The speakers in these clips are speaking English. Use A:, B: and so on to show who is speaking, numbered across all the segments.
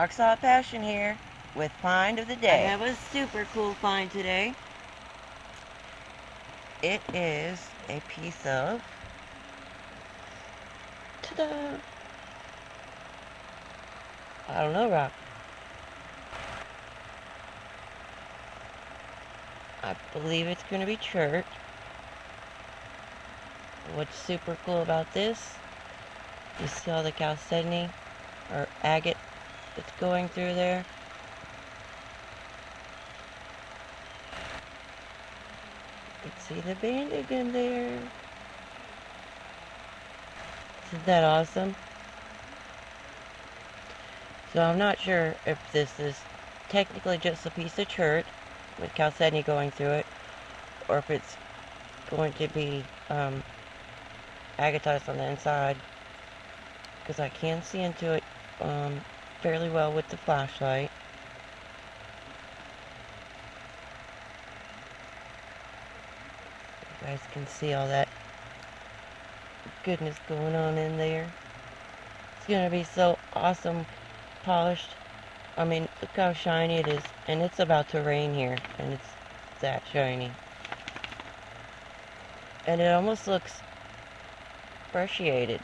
A: Rock Solid Passion here with Find of the Day.
B: I have a super cool find today.
A: It is a piece of, ta-da, I don't know, rock. I believe it's going to be Chert. What's super cool about this, you see all the chalcedony or agate that's going through there. You can see the banding in there. Isn't that awesome? So I'm not sure if this is technically just a piece of chert with chalcedony going through it, or if it's going to be agatized on the inside, because I can see into it fairly well with the flashlight. You guys can see all that goodness going on in there. It's going to be so awesome polished. I mean, look how shiny it is, and it's about to rain here, and it's that shiny. And it almost looks brecciated.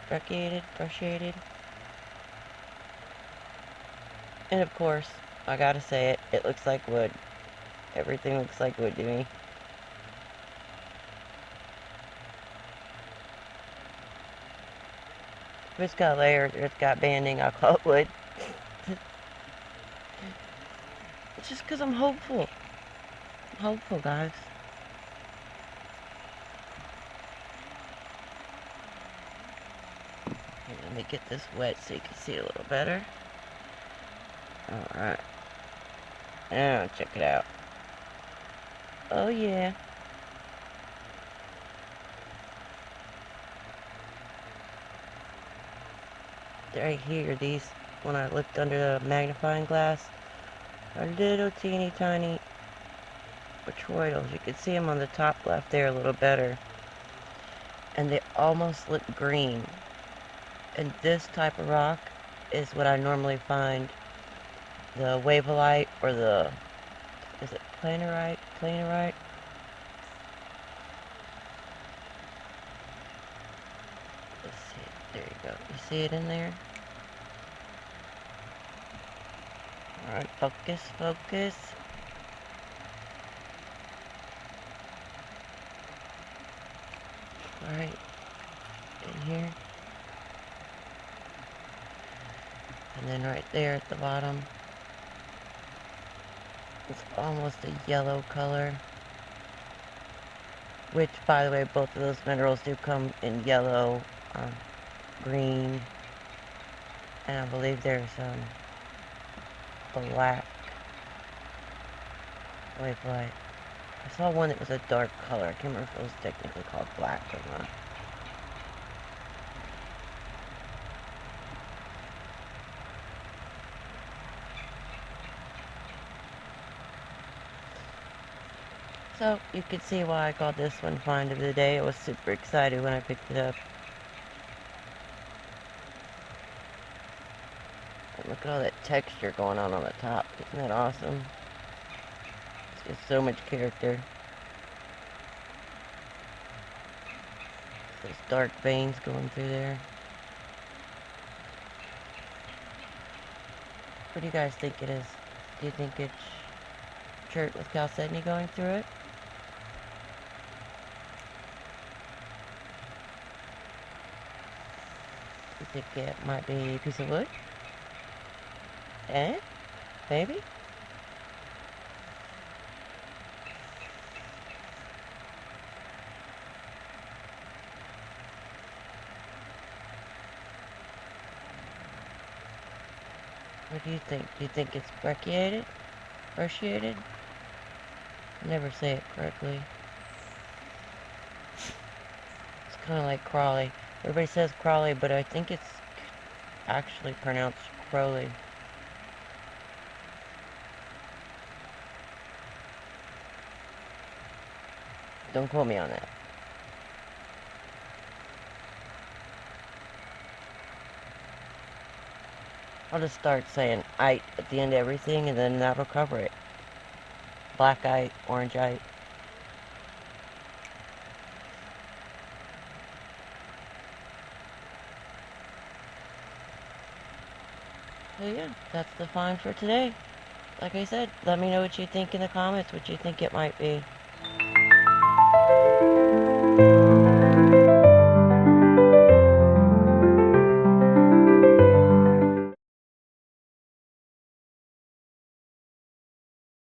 A: And of course, I gotta say it, it looks like wood. Everything looks like wood to me. If it's got layers or it's got banding, I'll call it wood. It's just because I'm hopeful. I'm hopeful, guys. Here, let me get this wet so you can see a little better. Alright. Now, check it out. Oh, yeah. Right here, these, when I looked under the magnifying glass, are little teeny tiny botryoidals. You can see them on the top left there a little better. And they almost look green. And this type of rock is what I normally find the wavelite or the, is it planerite? Let's see, there you go. You see it in there? Alright, focus. Alright, in here. And then right there at the bottom, it's almost a yellow color. Which, by the way, both of those minerals do come in yellow, green, and I believe there's black wavelite. I saw one that was a dark color. I can't remember if it was technically called black or not. So, you can see why I called this one Find of the Day. I was super excited when I picked it up. And look at all that texture going on the top. Isn't that awesome? It's just so much character. Those dark veins going through there. What do you guys think it is? Do you think it's chert with chalcedony going through it? Do you think it might be a piece of wood? Eh? Maybe? What do you think? Do you think it's brecciated? Brecciated? I never say it correctly. It's kind of like crawly. Everybody says crawly, but I think it's actually pronounced crowley. Don't quote me on that. I'll just start saying "ite" at the end of everything, and then that'll cover it. Blackite, orangeite. So yeah, that's the find for today. Like I said, let me know what you think in the comments, what you think it might be.